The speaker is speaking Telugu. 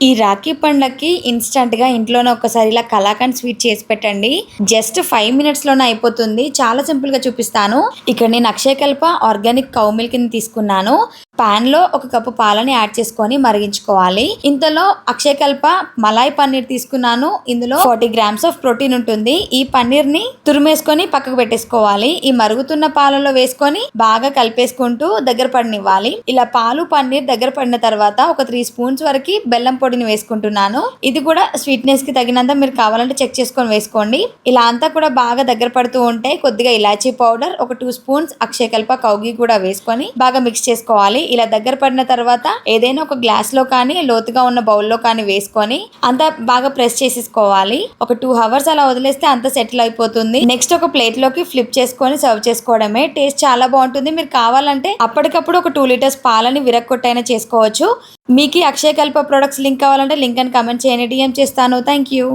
ఈ రాఖీ పండగకి ఇన్స్టంట్‌గా ఇంట్లోనే ఒక్కసారి ఇలా కలాకండ్ స్వీట్ చేసి పెట్టండి. జస్ట్ 5 మినిట్స్‌లోనే అయిపోతుంది. చాలా సింపుల్‌గా చూపిస్తాను. ఇక్కడ నేను అక్షయకల్ప ఆర్గానిక్ కౌ మిల్క్‌ని తీసుకున్నాను. పాన్‌లో ఒక కప్పు పాలని యాడ్ చేసుకొని మరిగించుకోవాలి. ఇంతలో అక్షయకల్ప మలాయ్ పన్నీర్ తీసుకున్నాను. ఇందులో 40 గ్రామ్స్ ఆఫ్ ప్రోటీన్ ఉంటుంది. ఈ పన్నీర్‌ని తురిమేసుకొని పక్కకు పెట్టేసుకోవాలి. ఈ మరుగుతున్న పాలలో వేసుకొని బాగా కలిపేసుకుంటూ దగ్గర పడనివ్వాలి. ఇలా పాలు, పన్నీర్ దగ్గర పడిన తర్వాత ఒక 3 స్పూన్స్ వరకు బెల్లం పొడిని వేసుకుంటున్నాను. ఇది కూడా స్వీట్నెస్ కి తగినంత మీరు కావాలంటే చెక్ చేసుకొని వేసుకోండి. ఇలా అంతా కూడా బాగా దగ్గర పడుతూ ఉంటే కొద్దిగా ఇలాచీ పౌడర్, ఒక 2 స్పూన్స్ అక్షయకల్ప కౌగి కూడా వేసుకొని బాగా మిక్స్ చేసుకోవాలి. ఇలా దగ్గర పడిన తర్వాత ఏదైనా ఒక గ్లాస్ లో కానీ లోతుగా ఉన్న బౌల్లో కానీ వేసుకొని అంతా బాగా ప్రెస్ చేసేసుకోవాలి. ఒక 2 అవర్స్ అలా వదిలేస్తే అంతా సెటిల్ అయిపోతుంది. నెక్స్ట్ ఒక ప్లేట్ లోకి ఫ్లిప్ చేసుకొని సర్వ్ చేసుకోవడమే. టేస్ట్ చాలా బాగుంటుంది. మీరు కావాలంటే అప్పటికప్పుడు ఒక 2 లీటర్స్ పాలని విరగ్గొట్టైనా చేసుకోవచ్చు. మీకు అక్షయకల్ప ప్రొడక్ట్స్ లింక్ కావాలంటే లింక్ అని కమెంట్ చేయండి, డిఎం చేస్తాను. Thank you.